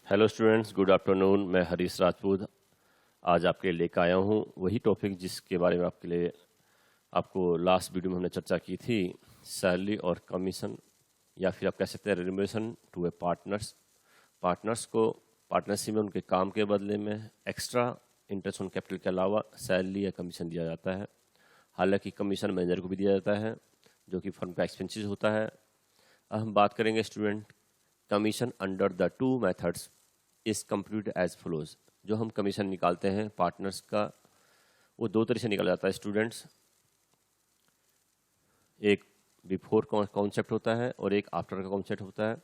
Hello students, good afternoon. मैं हरीश राजपूत आज आपके लिए लेकर आया हूँ वही टॉपिक जिसके बारे में आपको लास्ट वीडियो में हमने चर्चा की थी, सैलरी और कमीशन, या फिर आप कह सकते हैं रेम्युनरेशन टू ए पार्टनर्स को पार्टनरशिप में उनके काम के बदले में एक्स्ट्रा इंटरेस्ट ऑन कैपिटल के अलावा सैलरी या कमीशन दिया जाता है। हालांकि कमीशन मैनेजर को भी दिया जाता है जो कि फर्म का एक्सपेंसेस होता है। अब हम बात करेंगे student, commission under the two methods is computed as flows. जो हम कमीशन निकालते हैं पार्टनर्स का, वो दो तरह से निकाला जाता है स्टूडेंट्स। एक बिफोर कॉन्सेप्ट होता है और एक आफ्टर का कॉन्सेप्ट होता है।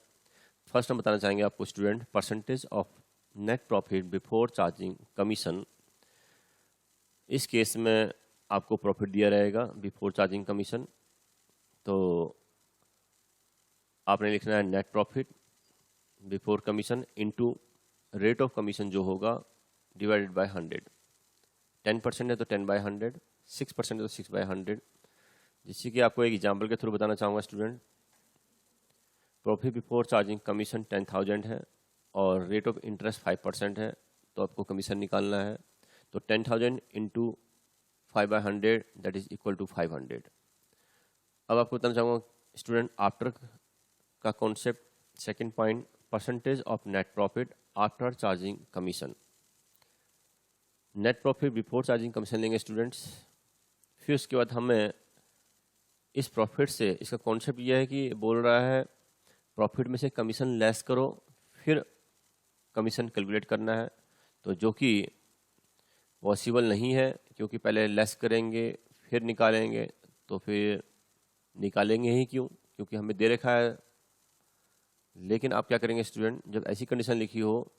फर्स्ट हम बताना चाहेंगे आपको student, percentage of net profit before charging commission. इस केस में आपको प्रॉफिट दिया रहेगा बिफोर चार्जिंग कमीशन, तो आपने लिखना है net profit before commission into rate of commission जो होगा डिवाइडेड बाय 100। 10% है तो 10/100, 6% है तो 6/100। जिससे कि आपको एक एग्जांपल के थ्रू बताना चाहूँगा student. Profit before charging commission 10,000 है और रेट ऑफ इंटरेस्ट 5% है, तो आपको कमीशन निकालना है। तो 10,000 into 5/100 that is equal to 500। अब आपको बताना चाहूँगा स्टूडेंट आफ्टर का concept, second point, percentage of net profit after charging commission. Net profit before charging commission लेंगे स्टूडेंट्स। फिर उसके बाद हमें इस प्रॉफिट से, इसका कॉन्सेप्ट यह है कि बोल रहा है प्रॉफिट में से कमीशन लेस करो फिर कमीशन कैलकुलेट करना है, तो जो कि पॉसिबल नहीं है क्योंकि पहले लेस करेंगे फिर निकालेंगे, तो फिर निकालेंगे ही क्यों, क्योंकि हमें दे रखा है। लेकिन आप क्या करेंगे स्टूडेंट, जब ऐसी कंडीशन लिखी हो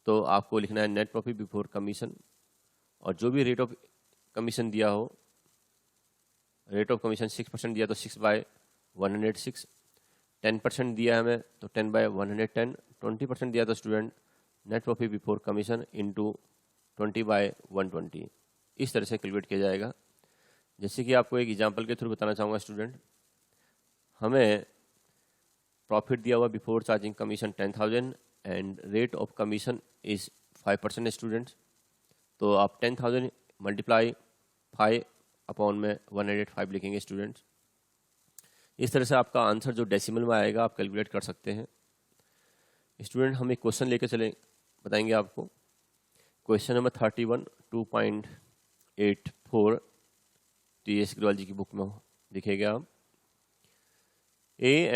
तो आपको लिखना है नेट प्रॉफिट बिफोर कमीशन, और जो भी रेट ऑफ कमीशन दिया हो, रेट ऑफ कमीशन 6% दिया तो 6/106, 10% दिया हमें तो 10/110, 20% दिया तो student net profit before commission into 20/120। इस तरह से कैलकुलेट किया जाएगा। जैसे कि आपको एक एग्जांपल के थ्रू बताना चाहूँगा स्टूडेंट, हमें प्रॉफिट दिया हुआ before charging commission 10,000 and rate of commission is 5% students. तो आप 10,000 मल्टीप्लाई 5 अपॉन में 105 लिखेंगे स्टूडेंट्स। इस तरह से आपका आंसर जो डेसिमल में आएगा आप कैलकुलेट कर सकते हैं। स्टूडेंट हम एक क्वेश्चन लेके चले बताएंगे आपको। क्वेश्चन नंबर 31 2.84 TS अग्रवाल जी की बुक में दिखेगा आप। A,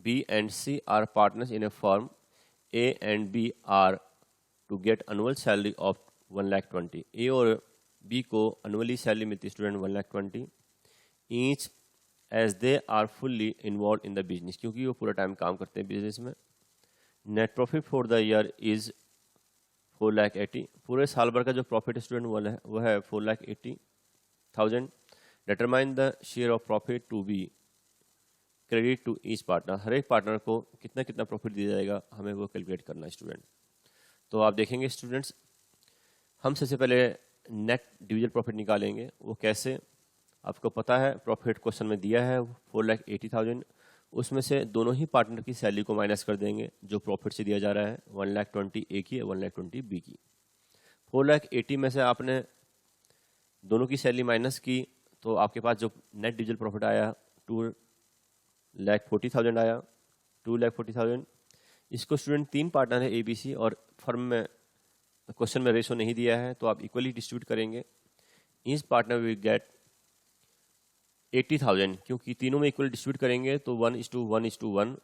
B and C are partners in a firm. A and B are to get annual salary of 1,20,000. A और B को annually salary मिलती है student 1,20,000 each as they are fully involved in the business, क्योंकि वो पूरा time काम करते हैं बिजनेस में। Net profit for the year is 4,80,000। पूरे साल भर का जो प्रॉफिट स्टूडेंट वो है 4,80,000। Determine the share of profit to be credit to each partner. हर एक पार्टनर को कितना कितना प्रॉफिट दिया जाएगा हमें वो कैलकुलेट करना है स्टूडेंट। तो आप देखेंगे स्टूडेंट्स, हम सबसे पहले नेट डिविजन प्रॉफिट निकालेंगे। वो कैसे, आपको पता है प्रॉफिट क्वेश्चन में दिया है 4,80,000, उसमें से दोनों ही पार्टनर की सैलरी को माइनस कर देंगे जो प्रॉफिट से दिया जा रहा है। 1,20,000 ए की है, 1,20,000 बी की। 4,80,000 में से आपने दोनों की सैलरी माइनस की तो आपके पास जो नेट डिविजन प्रॉफिट आया 2,40,000 आया। 2,40,000 इसको स्टूडेंट तीन पार्टनर है ABC, और फर्म में क्वेश्चन में रेशो नहीं दिया है तो आप इक्वली डिस्ट्रीब्यूट करेंगे। ईच पार्टनर विल गेट 80,000, क्योंकि तीनों में इक्वल डिस्ट्रीब्यूट करेंगे तो 1:1:1।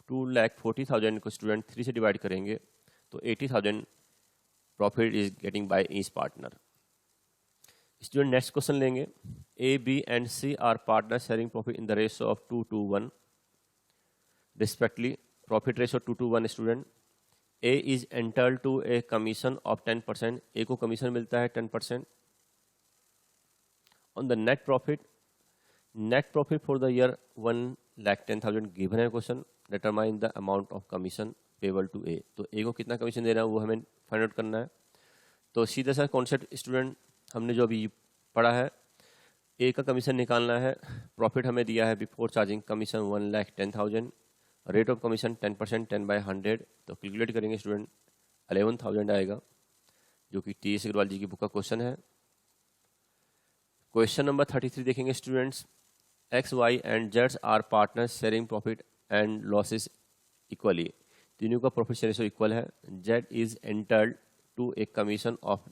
2,40,000 को स्टूडेंट 3 से डिवाइड करेंगे तो 80,000 profit is getting by each partner. Student next question लेंगे। A, B and C are partners sharing profit in the ratio of 2:1 respectively. Profit ratio 2:1 student. A is entitled to a commission of 10%. A को commission मिलता है 10%। On the net profit for the year 1,10,000 given है question. Determine the amount of commission payable to A. तो A को कितना commission देना है वो हमें फाइंड आउट करना है। तो सीधा सा कॉन्सेप्ट स्टूडेंट हमने जो अभी पढ़ा है, ए का कमीशन निकालना है। प्रॉफिट हमें दिया है before charging commission 1,10,000, rate of commission 10%, 10/100, तो कैलकुलेट करेंगे स्टूडेंट 11,000 आएगा, जो कि TS अग्रवाल जी की बुक का क्वेश्चन है। क्वेश्चन नंबर 33 देखेंगे students. X, Y and Z are partners sharing profit and losses equally. तीनों का प्रॉफिट शेयर रेशो इक्वल है। Z is entered to a commission of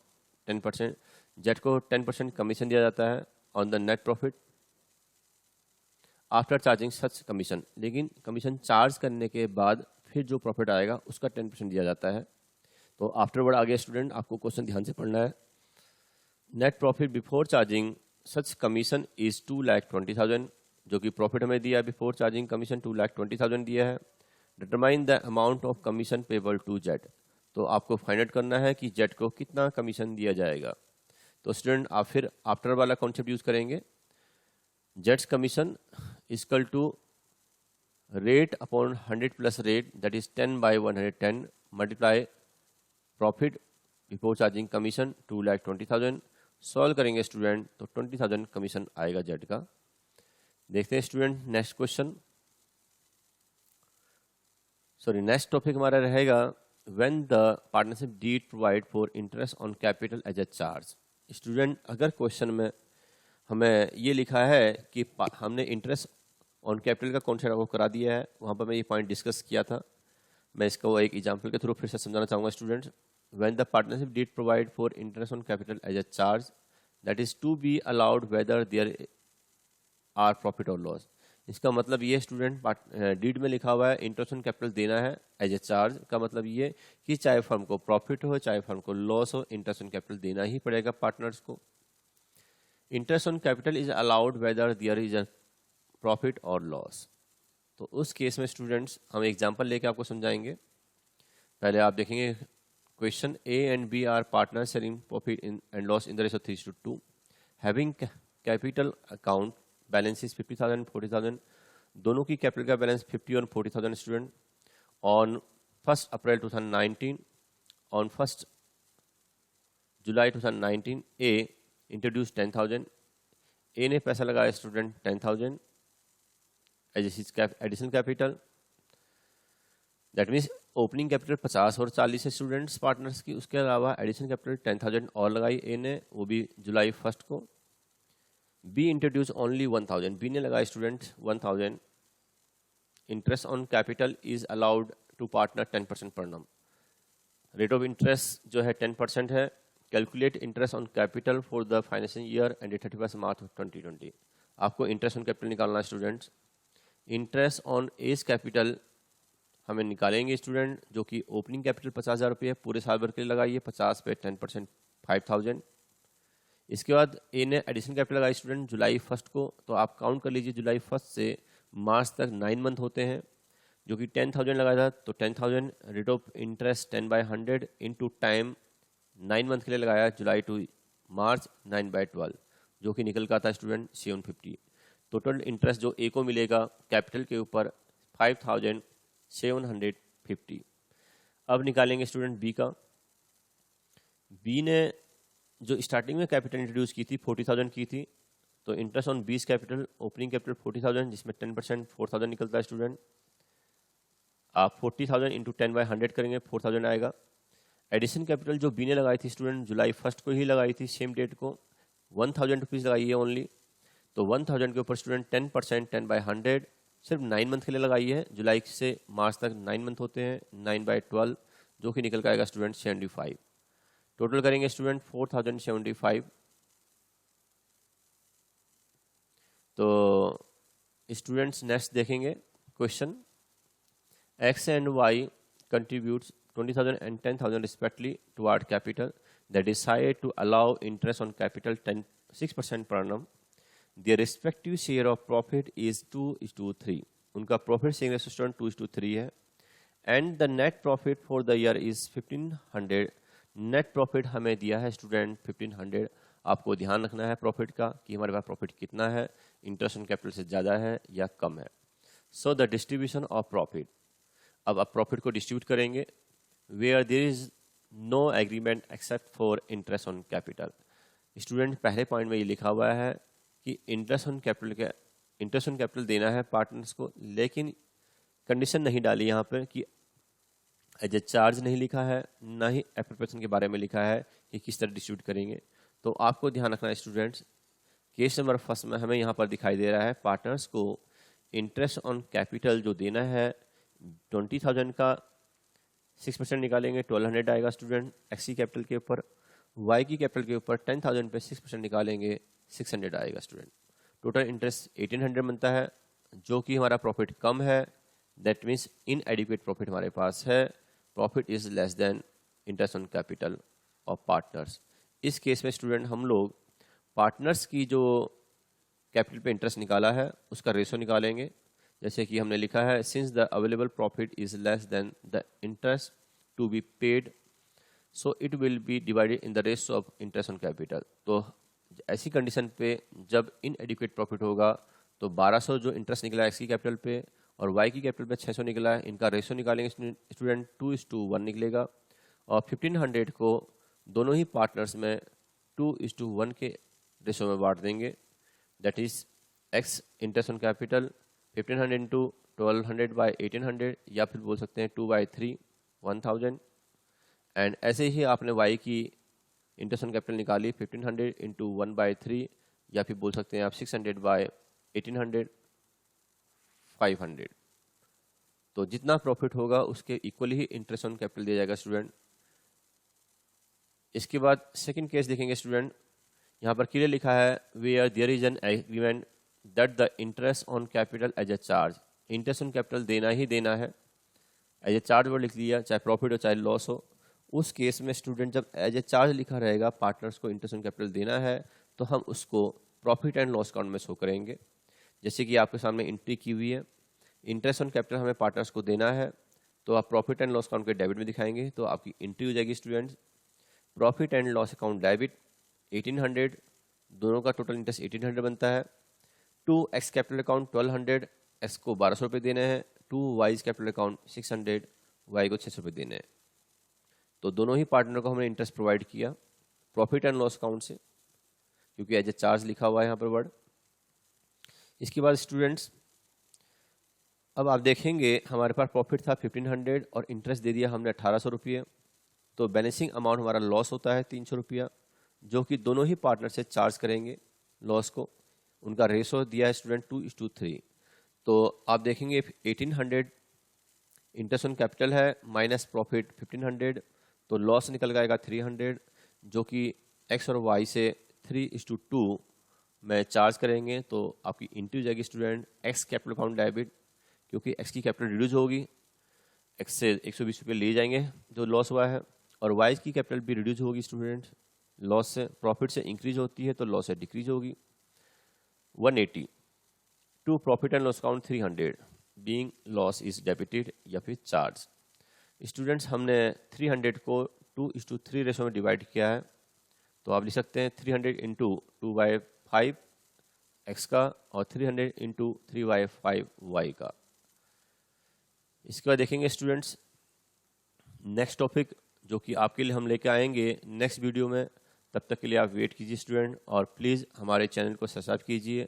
10%। Z को 10% कमीशन दिया जाता है on the net profit after charging such commission, लेकिन commission charge करने के बाद फिर जो प्रॉफिट आएगा उसका 10% दिया जाता है। तो आफ्टरवर्ड आ गया स्टूडेंट, आपको क्वेश्चन ध्यान से पढ़ना है। Net profit before charging such commission is 2,20,000, जो कि प्रॉफिट हमें दिया बिफोर चार्जिंग कमीशन 2,20,000 दिया है। Determine the amount of commission payable to Z, तो आपको फाइंड आउट करना है कि जेड को कितना कमीशन दिया जाएगा। तो स्टूडेंट आप फिर आफ्टर वाला कॉन्सेप्ट यूज करेंगे। जेड्स commission equal to rate upon 100 plus rate, that is 10/110 multiply profit before charging commission 2,20,000। Solve करेंगे स्टूडेंट तो 20,000 कमीशन आएगा जेड का। देखते हैं student next question, sorry next topic हमारा रहेगा when the partnership deed provide for interest on capital as a charge. Student अगर question में हमें ये लिखा है कि हमने इंटरेस्ट ऑन कैपिटल का कॉन्सेप्ट आपको करा दिया है, वहाँ पर मैं ये पॉइंट डिस्कस किया था, मैं इसको एक एग्जांपल के थ्रू फिर से समझाना चाहूँगा students. When the partnership deed provide for interest on capital as a charge that is to be allowed whether there are profit और लॉस। इसका मतलब ये स्टूडेंट डीड में लिखा हुआ है इंटरेस्ट ऑन कैपिटल देना है एज ए चार्ज, का मतलब ये कि चाहे फर्म को प्रॉफिट हो चाहे फर्म को लॉस हो, इंटरेस्ट ऑन कैपिटल देना ही पड़ेगा पार्टनर्स को। Interest on capital is allowed whether there is a profit और लॉस। तो उस केस में स्टूडेंट्स हम एग्जांपल लेके आपको समझाएंगे। पहले आप देखेंगे question, A and B are partner sharing profit and loss in the ratio 3:2, having capital account balances 50,000 40,000, दोनों की कैपिटल का बैलेंस 50 और 40,000 student. On 1 April 2019, on 1 July 2019 A introduce 10,000। A ने पैसा लगाया student 10,000 as additional capital, that means opening capital 50 और 40 है students partners की, उसके अलावा एडिशनल कैपिटल 10,000 और लगाई ए ने, वो भी जुलाई 1 को। बी इंट्रोड्यूस ओनली 1,000, बी ने लगाया student 1,000। Interest on capital is allowed to partner 10% पर annum। रेट ऑफ इंटरेस्ट जो है 10% है। Calculate interest on capital for the financial year end 31 March 2020। आपको इंटरेस्ट ऑन कैपिटल निकालना है students. Interest on as capital हमें निकालेंगे स्टूडेंट, जो कि ओपनिंग कैपिटल 50,000 रुपये पूरे साल भर के लिए लगाइए, 50 पे 10% 5,000। इसके बाद ए ने एडिशनल कैपिटल लगाई स्टूडेंट जुलाई 1 को, तो आप काउंट कर लीजिए जुलाई 1 से मार्च तक 9 मंथ होते हैं, जो कि 10,000 लगाया था, तो 10,000 rate of interest 10/100 into time 9 month के लिए लगाया जुलाई टू मार्च 9/12, जो कि निकल का था स्टूडेंट 750। टोटल इंटरेस्ट जो ए को मिलेगा कैपिटल के ऊपर 5,750। अब निकालेंगे स्टूडेंट बी का। बी ने जो स्टार्टिंग में कैपिटल इंट्रोड्यूस की थी 40,000 की थी, तो इंटरेस्ट ऑन बीस कैपिटल ओपनिंग कैपिटल 40,000, जिसमें 10% 4,000 निकलता है स्टूडेंट। आप 40,000 इंटू 10/100 करेंगे, 4,000 आएगा। एडिशन कैपिटल जो बी ने लगाई थी स्टूडेंट जुलाई 1 को ही लगाई थी, सेम डेट को 1,000 रुपीज़ लगाई है ओनली, तो 1,000 के ऊपर स्टूडेंट 10% 10/100 सिर्फ 9 मंथ के लिए लगाई है, जुलाई से मार्च तक 9 मंथ होते हैं, 9/12 जो कि निकल का आएगा स्टूडेंट 75। टोटल करेंगे स्टूडेंट 4,075। तो स्टूडेंट्स नेक्स्ट देखेंगे question, X and Y contributes 20,000 and 10,000 respectively toward capital. They decide to allow interest on capital 6% per annum. Their respective share of profit is 2:3. उनका profit sharing ratio student 2:3 है, and the net profit for the year is 1,500. Net profit हमें दिया है student 1,500। आपको ध्यान रखना है profit का कि हमारे पास प्रॉफिट कितना है, इंटरेस्ट ऑन कैपिटल से ज़्यादा है या कम है। So the distribution of profit, अब आप प्रॉफिट को डिस्ट्रीब्यूट करेंगे where there is no agreement except for interest on capital. Student पहले पॉइंट में ये लिखा हुआ है कि इंटरेस्ट ऑन कैपिटल देना है पार्टनर्स को, लेकिन कंडीशन नहीं डाली यहाँ पर कि एज ए चार्ज नहीं लिखा है, ना ही एप्रोप्रिएशन के बारे में लिखा है कि किस तरह डिस्ट्रीब्यूट करेंगे। तो आपको ध्यान रखना है स्टूडेंट्स, केस नंबर फर्स्ट में हमें यहाँ पर दिखाई दे रहा है पार्टनर्स को इंटरेस्ट ऑन कैपिटल जो देना है 20,000 का 6% निकालेंगे 1200 आएगा स्टूडेंट एक्स की कैपिटल के ऊपर, वाई की कैपिटल के ऊपर 10,000 पे 6% निकालेंगे 600 आएगा स्टूडेंट। टोटल इंटरेस्ट 1800 बनता है, जो कि हमारा प्रॉफिट कम है, दैट मीन्स इनएडिक्वेट प्रॉफिट हमारे पास है, profit is less then interest on capital of partners. इस केस में स्टूडेंट हम लोग पार्टनर्स की जो कैपिटल पे इंटरेस्ट निकाला है उसका रेशो निकालेंगे। जैसे कि हमने लिखा है since the available profit is less than the interest to be paid so it will be divided in the ratio of interest on capital. तो ऐसी कंडीशन पे जब इनएडिक्वेट प्रॉफिट होगा तो 1200 जो इंटरेस्ट निकला है एक्स की कैपिटल पे और वाई की कैपिटल पे 600 निकला है, इनका रेशो निकालेंगे स्टूडेंट 2:1 निकलेगा। और 1500 को दोनों ही पार्टनर्स में 2:1 के रेशो में बांट देंगे, that is x interest on capital 1500 into 1200 by 1800, या फिर बोल सकते हैं 2/3 1000। एंड ऐसे ही आपने वाई की इंटरेस्ट ऑन कैपिटल निकाली 1500 इंटू 1/3, या फिर बोल सकते हैं आप 600 बाई 1800 500। तो जितना प्रॉफिट होगा उसके equally he interest on capital दिया जाएगा स्टूडेंट। इसके बाद सेकंड केस देखेंगे स्टूडेंट, यहाँ पर क्लियर लिखा है where there is an agreement that the interest on capital as a charge, interest on capital देना ही देना है, एज ए चार्ज वर्ड लिख लिया, चाहे प्रॉफिट हो चाहे लॉस हो। उस केस में स्टूडेंट जब एज ए चार्ज लिखा रहेगा पार्टनर्स को इंटरेस्ट ऑन कैपिटल देना है तो हम उसको प्रॉफिट एंड लॉस अकाउंट में शो करेंगे। जैसे कि आपके सामने एंट्री की हुई है, इंटरेस्ट ऑन कैपिटल हमें पार्टनर्स को देना है तो आप प्रॉफिट एंड लॉस अकाउंट के डेबिट में दिखाएंगे, तो आपकी एंट्री हो जाएगी students profit and loss account debit 1800, दोनों का टोटल इंटरेस्ट 1800 बनता है, to X capital account 1200, X को 1200 रुपये देने हैं, to Y's capital account 600, Y को 600 रुपये देने हैं। तो दोनों ही पार्टनर को हमने इंटरेस्ट प्रोवाइड किया प्रॉफिट एंड लॉस अकाउंट से, क्योंकि एज ए चार्ज लिखा हुआ है यहाँ पर वर्ड। इसके बाद स्टूडेंट्स अब आप देखेंगे हमारे पास प्रॉफिट था 1500 और इंटरेस्ट दे दिया हमने 1800 रुपये, तो बैलेंसिंग अमाउंट हमारा लॉस होता है 300 रुपया, जो कि दोनों ही पार्टनर से चार्ज करेंगे लॉस को। उनका रेशो दिया है स्टूडेंट 2:3। तो आप देखेंगे 1800 इंटरेस्ट ऑन कैपिटल है माइनस प्रॉफिट 1500, तो लॉस निकल जाएगा 300, जो कि एक्स और वाई से 3:2 में चार्ज करेंगे। तो आपकी इंट्री जाएगी student x capital account debit, क्योंकि एक्स की कैपिटल रिड्यूस होगी, एक्स से 120 रुपये ले जाएंगे जो लॉस हुआ है, और वाई की कैपिटल भी रिड्यूस होगी स्टूडेंट, लॉस से प्रॉफिट से इंक्रीज होती है तो लॉस से डिक्रीज होगी। 180 to profit and loss account 300 being loss is debited या फिर चार्ज। स्टूडेंट्स हमने 300 को 2:3 रेशो में डिवाइड किया है, तो आप लिख सकते हैं 300 इंटू 2/5 एक्स का और 300 इंटू 3/5 वाई का। इसके बाद देखेंगे स्टूडेंट्स नेक्स्ट टॉपिक जो कि आपके लिए हम लेके आएंगे नेक्स्ट वीडियो में। तब तक के लिए आप वेट कीजिए स्टूडेंट, और प्लीज़ हमारे चैनल को सब्सक्राइब कीजिए।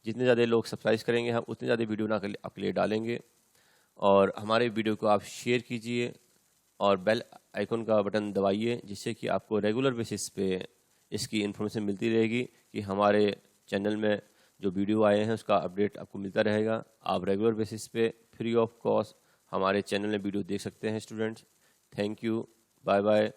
जितने ज़्यादा लोग सब्सक्राइब करेंगे हम उतने ज़्यादा वीडियो ना आपके लिए डालेंगे, और हमारे वीडियो को आप शेयर कीजिए और बेल आइकन का बटन दबाइए, जिससे कि आपको रेगुलर बेसिस पे इसकी इन्फॉर्मेशन मिलती रहेगी कि हमारे चैनल में जो वीडियो आए हैं उसका अपडेट आपको मिलता रहेगा। आप रेगुलर बेसिस पे फ्री ऑफ कॉस्ट हमारे चैनल में वीडियो देख सकते हैं students. Thank you, bye bye.